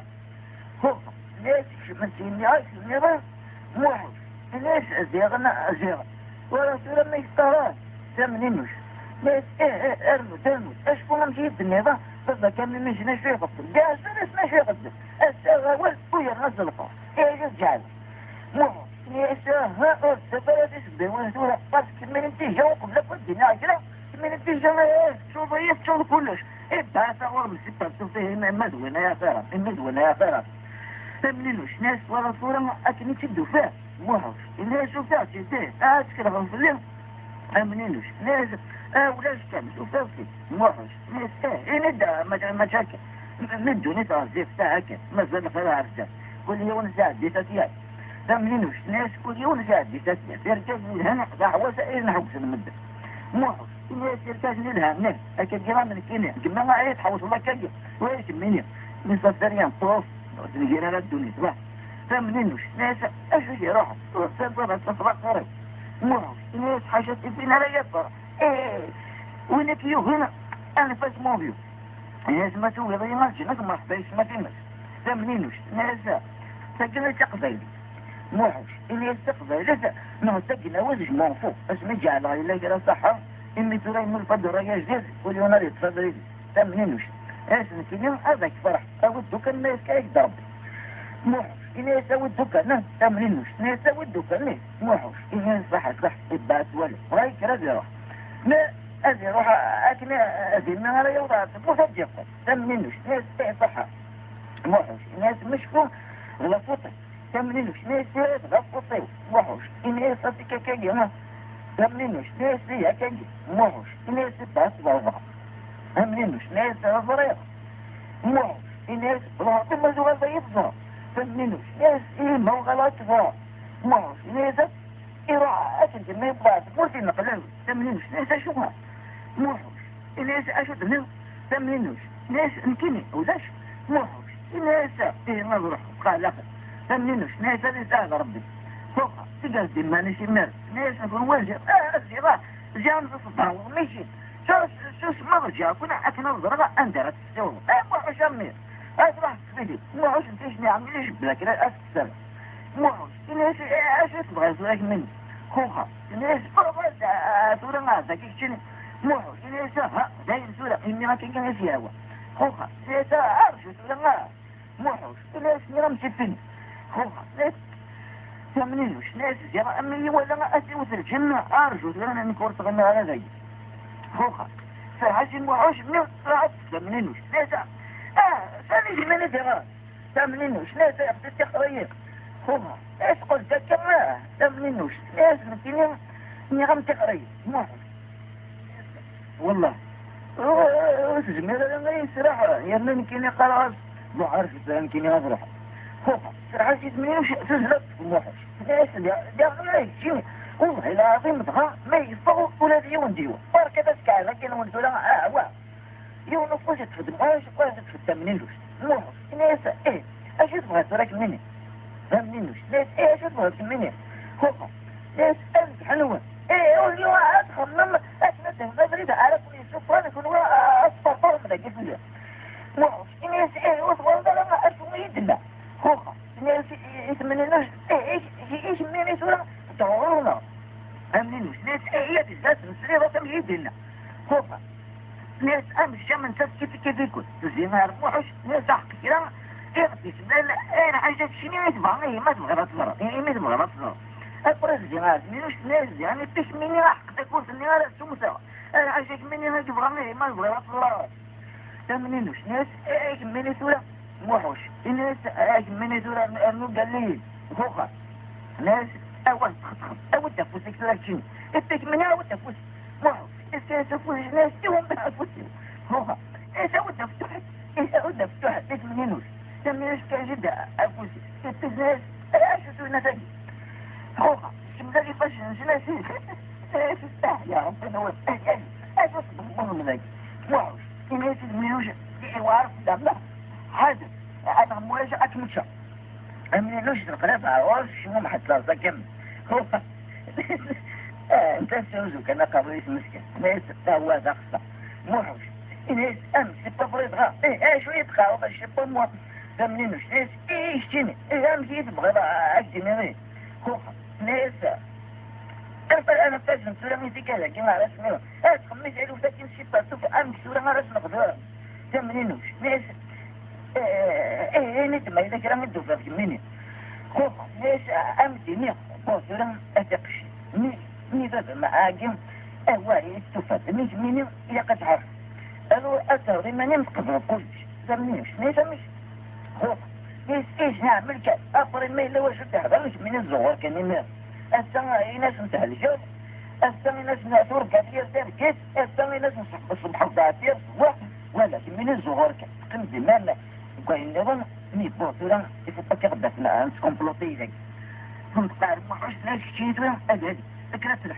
هو ناس من سيني عايش النظام موحوش ناس زيغنا ولا ترى ما يستران ثمنينوش ناس ارمو اشكونا مشيت النظام بس كان مش نشوي قصد جاء سنة نشوي قصد السغول ويا نزل قصد ايه جعل موحوش ناس ها سفرات اسبه ونسورة بس من انتجا وقبل قد ناجرة من انتجا شوف يفتشل كلش ايه بس اغور من ستة تفيه مدونة يا فرق المدونة يا فرق ثمنينوش ناس ولا صورة اكني تبدو فيه موحوش الناس شوفتها تشتيه اشكرا غنفلين ثمنينوش ناس ولاش كان شوفتها فيه موحوش ناس ايه ندى مشاكل ندو نتعرف زيفتها هكا مازال خيرها عرفتها كل يوم زاد ديتاتيات ثمنينوش ناس كل يوم زاد ديتاتيات يركز من هنا دعوة سائل نحوس المدة موحوش الناس يركز من هنا ناس اكد جرام من الكينيا كما ما عيد حوص الله كجي ويش مني من صدريان طوف نجينا للدنيا صح ثمنينوش ناس اشوش يروح صدرت تصبح قريب موحوش ناس حاجات فينا لا يفر ايه وينك يو هنا انا فاس موفيو ناس ما سوي ضي مالجنك ما حبيش ما تمس ثمنينوش ناس سجل تقبيلي موحوش اللي يستقبل لسه ما سجل وزج منفوق اسمي جعل على الله كلا صحة امي ترى من الفضل رجاج جز واليوم نريد تفضلي ثمنينوش اسم كلمة هذاك فرح او الدكان ما يسكاك ضرب موحوش إني يسوي الدكان ثمنينوش إني يسوي الدكان موحوش إني صح إبات ولا رايك رازي روح ما أزي روح أكل أزي من هذا يوضع مفجفة ثمنينوش ناس صحة موحوش ناس مشكو غلطوطي ثمنينوش ناس غلطوطي موحوش إني يصدق كاجي ثمنينوش ناس فيها كاجي موحوش إني يسبات ضوضع ثمنينوش ناس غضريق موحوش إني يسبات مزوغة ضيفها ثمنينوش ناس إيه ما غلط ضاع موحوش ناس إراعة أكل ما يبقى مرتي نقلل ثمنينوش ناس أشوفها موحوش ناس أشوف ثمنينوش ناس نكني وداش موحوش ناس إيه نظرح قال ثمنينوش ناس الإنسان ربي فوقها تقصدي ما نشي مر ناس نكون وجه الزراع جان تصدر ومشي شو مرجع كنا أكنا نظرها أندرت تسوي موحوش أمير أصبح تفيدي موحوش انتشني عمليش بلاك لا أستسلم موحوش ناس أشوف تبغى يصيرك مني خوخة ناس فرقات سورة ما ذاكيك شنو موحوش ناس ها داير سورة إني ما كان يسيها خوخة ناس أرشو سورة ما موحوش ناس نرم سفين خوخة ناس ثمنينوش ناس جرى أمي ولا أسيوث الجنة أرجو سورة أني كورس غنى على ذي خوخة فهاشي موحوش من رأت ثمنينوش ناس ثاني جمانة جرى ثمنينوش ناس أبدت تقريب خوها ايش قلت كما ثمنينوش ناس مثلين نغم تقريب موحوش والله وتجميل لما يسرح يمكن خلاص ما عارف يمكن يروح هو سرعة يسمي وش تزلق موحش ناس ما يجيني والله العظيم تغا ما يفوق ولا ديون ديون بركة بس كان لكن وانتو لا واه يوم نفوز تفد مغاش قاعد تفد منين وش موحش ناس ايه اش تبغى تراك مني منين وش ناس ايه اش تبغى مني هو ناس انت حلوة ايه واليوم ادخل لما اتمنى بدري على كل يشوف انا كل اصفر طرف ده كيف ليه موحش ناس ايه وصل لما اشوف يدنا هو ناس يسمن الناس ايش من يسوي تعورنا امنين وش ناس هي بالذات مسري رقم يدنا هو ناس امشي من سب كيف يكون زي ما يعرفوش ناس حق كلام ايه بسم انا حاجه شنو يتبعني ما تبغى تصبر يعني ما تبغى تصبر افرز جماعه منوش ناس يعني تشمني حق تكون في النهار سمسه انا حاجه مني ما تبغى ما تبغى تصبر امنين وش ناس ايش من يسوي موحوش الناس من دور أنو قليل فوقها ناس أول تخطخط أول تفوس إكتراكشن التك من أول تفوس موحوش إسا تفوس ناس تهم بحفوسهم فوقها إسا أول تفتحت إسا أول تفتحت إيش من ينوش تمنيش كجدة أفوس التزاز أشوسوا نتاجي فوقها شمزاجي فاشن شناسي إيش استحي يا ربنا والأهل أفوس بمضم ذاك موحوش الناس منوش وعرف دمنا حاجة أنا مواجه أكمل من لوش القناة عواش شنو ما حتلاقى كم هو أنت سوزو كنا قبيس مسكين ناس هو ذخصة موحوش ناس أمس بفريضها إيه شوية تخاوض الشباب مو ثمنينوش ناس إيش تيني إيه أمس يتبغى أجدني هو ناس أنا فاجن سورة من ذكاء كما على اسمه خميس علو فاكين شباب سوف أمس سورة ما رسم قدرها ثمنينوش ناس ايه نتما اذا كلام الدوفة في مني خوف ليش امتي نيق بوصرا اتقش ني بابا معاقم اهواري التوفة ميش مني يقد عرف الو اثوري ما نمسقض كلش زمنيش نيسمش خوف ليش ايش نعمل كان افرين ما يلا واش تحضر مش من الزغور كان الناس السنة ناس متهلجات السنة ناس ناثور كثير تركيز السنة ناس الصبح وضعتير ولكن من الزغور كان قم زمان وكاين نظن نيبو سورا يفكر بدنا نسكومبلوطي ذاك كنت قاعد ما عرفتش لاش شيت وين هذه فكرة تلح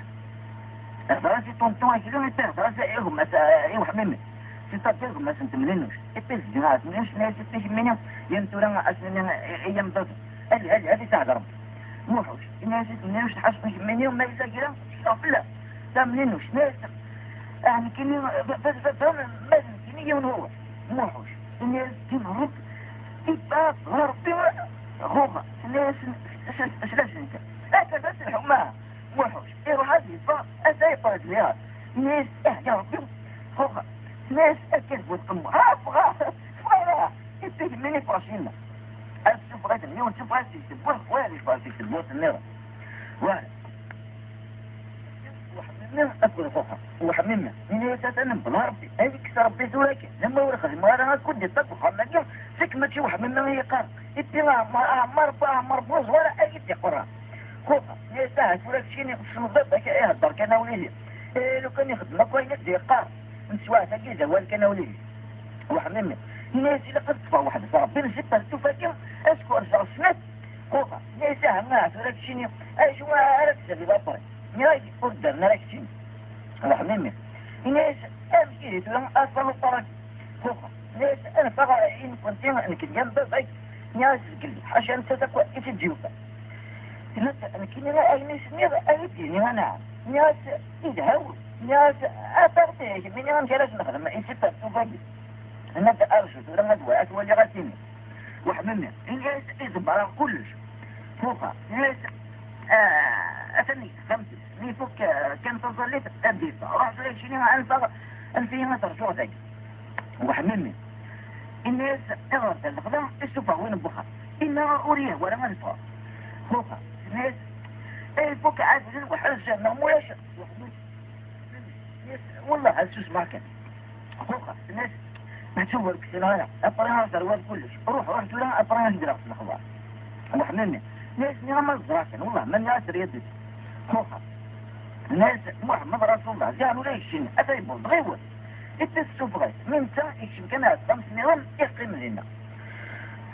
راسي طونطون كيلومتر راسي ايهم مسا واحد مني ستة ما سنتمنينوش التلف جماعة منيش ناس تشمني ينتورا أسنان أيام ضد هذه ساعة رب موحوش الناس منيش تحسن مني وما يسجلهم شوف لا تمنينوش ناس يعني كني ما كني هو موحوش الناس تمرض يبقى غربي غوغة الناس سلاش انت هكذا الحماة موحوش ايروح هذه يبقى ازاي طرد ليها الناس يا ربي غوغة ناس اكذبوا القمة فغا يبتدي مني فراشينا السوف غاية اليوم سوف غاية يسبوه ويالي فغاية يسبوه النيرة ويالي وحممنا أكل فوقها وحممنا من يتسنم بالهربي هذه كسر ربي ذولك لما ورخ المرأة كنت يتطبخ حمنا سكمة شو وحممنا وهي قار اتباع مربوز ولا أي تقرأ خوفها يستاهل ولك شيني سنضبك ايه الدار كان وليه لو كان يخدم كويس دي قار من سواء تجيزة ولا كان وليه وحممنا الناس اللي قد تفا واحد فربنا ستة تفاكم اسكو ارجع السنات خوفها يستاهل ناس ولك شيني ايش هو اركز ببطري نرايك قدر نرايك شيني وحممنا الناس امشي تلم اصلا الطرق خوفها الناس انا فقط ان كنت انك جنب بيت ناس قلبي عشان تتكوى تجيوبها أنا كنا أي ناس نيرا أهديني هنا ناس يدهو ناس أترتيش من يوم جلس نخدم إن ستة تفاجئ أنا أرشد ولما دواء ولا غسيني وحممنا الناس إزبارا كلش فوقها ناس أتني خمسة نيفوك كان تصليت أبديتا رحت ليش شنيها أنفق أنفيها ترجوع ذاك وحممنا الناس إغرت الخدم السفا وين البخار إلا أوريه ولا ما نفع فوقها الناس الفوق عادل وحرجة مهمولش والله هالسوس معك فوقها الناس ما تشوفوا الكسلانة أبريها ثروات كلش روح جولان أبريها هجرة في الأخبار وحملنا ناس نعمل زراكن والله من ياسر يدد فوقها الناس محمد رسول الله جانوا ليش شنو أتيبوا ضغيوة السوفغاس من تا يكشم كان على الطمس نيران يقيم لنا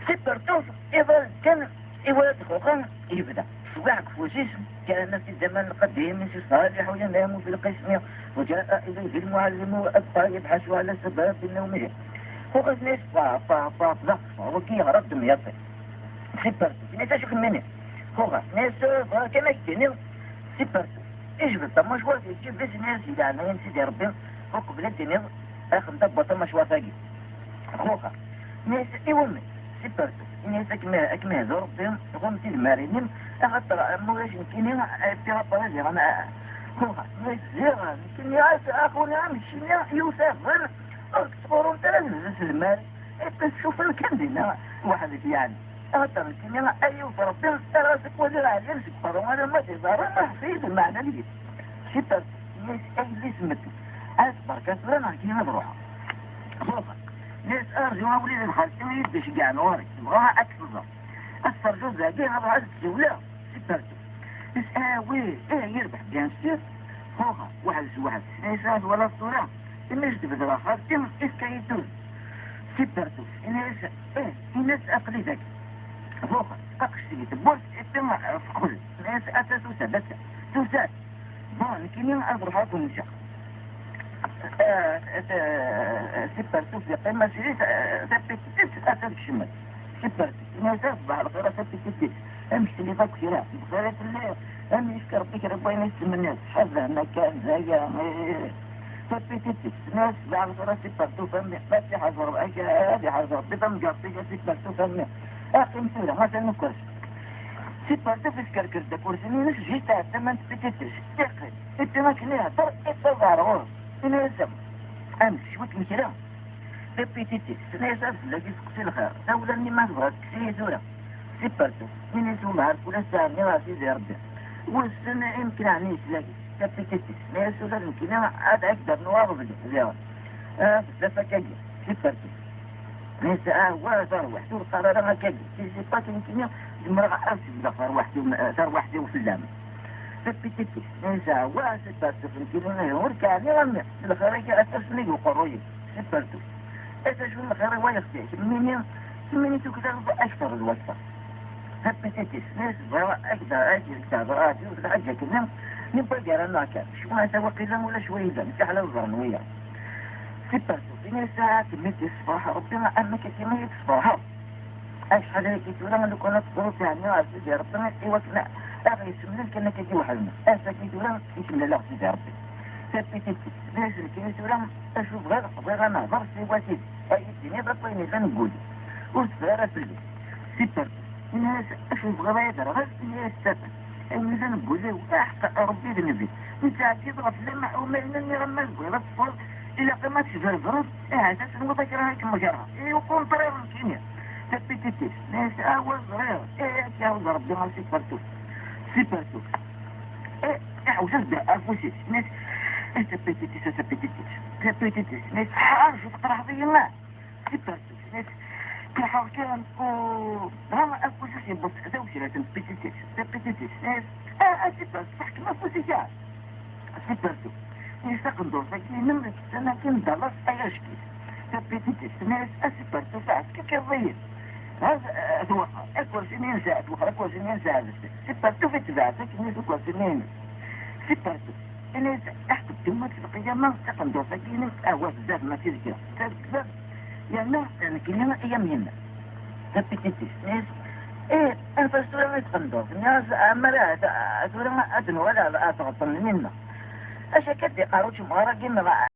سيبرتوف إذا كان إولاد خوخان يبدأ سواعك فوسيس كان في الزمان القديم من صالح وينام في القسم وجاء إليه المعلم وأبقى يبحث على سبب نومه خوخ ناس با ضغط وكي رد ميطي سيبرتوف ناس أشوف مني خوخ ناس كما يكتني سيبرتوف إيش بالطمش واحد يجيب بس ناس يعني ينسي ربي خوخ بلاد نير أخ مدبط مشوار ثاقي خوخ ناس إيومي سيبرتوف ناس أكما هذا ربي غمتي المارينين أخطر مولاش نكيني بيرابا لي أنا خوخ ناس زيغا نكيني أخونا مشينا يوسف غير أكسبورون تلازم المال تشوف الكندينا واحد يعني أخطر نكيني أيوة ربي راسك وزير على يمسك فرون أنا ما تظهر ما حسيت المعنى لي سيبرتوف ناس أي اللي سمتو أصبر كسرنا نكيني بروحها خوخ ناس أرجوها وليد الخالتين يدش كاع نوري تبغاها أكثر السرجو زاقين هذا عدد الجولة سيبرتوف بس وي يربح بيان سير خوخا واحد ناس ولا الصورة الناس تبدأ خالتين إسكا يدوز سيبرتوف الناس أقلي ذاك خوخا أقشتي تبوس إتما فقل ناس أساسو سبسة توسات بون كينيون أضرب هاكو نشاق سيبرتوف يقيم سيريس تبتت أسد الشمال سيبرتوف ناس أصبح الغيرة تبتت أمشي اللي ضاك شراء بغيرة اللي أم يشكر بك ربين يسلم الناس حظا مكان زي تبتت ناس بعد الغيرة سيبرتوف أمي بس حظر هذه حظر بضم جارتيك سيبرتوف أمي أقيم سورة ما تنكرش سيبرتوف اسكركر دكورسني ناس جيتا تمن تبتتش تقل اتماكنيها تر اتظهر غرز نازم أمس شوت مكرا بيبيتيتي نازم لاقي سقسي الخير دولة اللي ما تبغى تكسي زورة سيبرتو من يسوم عارف ولا سامي راسي زي ربي والسنة يمكن عني تلاقي بيبيتيتي نازم لازم كنا عاد أقدر نواظب زيارة بزاف كاجي سيبرتو ناس وثار وحده القرار ما كاجي سيبات يمكن المرأة أرسل ثار وحده وفي اللامة بيبيتيتي نسا واسبرتو فنكيلونا يوركا نيرامي الخارج أتسني وقروي سبرتو أتشو الخارج ويختيش مني تكتب أكثر الوصفة بيبيتيتي ناس برا أكثر أجل كتابات وحاجة كنا نبقى جرانا كان شو ما سوى قيلا ولا شوية نتحلى الظرنوية سبرتو في نسا كمية الصفاحة ربنا أمك كمية الصفاحة أشحال هيك تقول لو كنت قلت يعني عزيزي ربنا إيوكنا أخي يسمنين كأنك يجي وحلنا أساكي تقول يسمن الله عزيزي ربي تبتتت نازل كي تقول أشوف غير نهضر سي واسيد أي الدنيا بطيني لنقول وصفارة في الليل سيبر الناس أشوف غير يدر غير هي السبب أي ميزان نقول أحقق ربي ذنبي انت عتيضغط لما أو مالني غما نقول رفض إلا قمت شجر فرد هذا سنوضك راهيك مجرها يكون طريق الكيمياء تبتتت ناس أول صغير يا ربي ما سيبرتو سيبرتو وشاش ده أفوسيس ناس تبتتس ناس حارش وتقرح ذي ما سيبرتو ناس كحركان راما أفوسيس يبص دوشي لا تبتتس ناس سيبرتو تحكي ما أفوسيسات سيبرتو ناس تقندور ساكي نمرك سنة كن دلس أياشكي تبتتس ناس سيبرتو فاعت كيضيب هذا اتوقع اكبر سنين ساعة اتوقع اكبر سنين ساعة سيبرتو في تبعتك الناس اكبر سنين سيبرتو الناس احكب تمت في القيامة تقندو ساكين اهواز ذات ما تذكر تذكر يعني كلنا ايام هنا تبتتس ناس انا فالسورة ما يتقندو الناس امرا سورة ما ادنو ولا اتغطن منا اشا كدي قاروش مغارة قلنا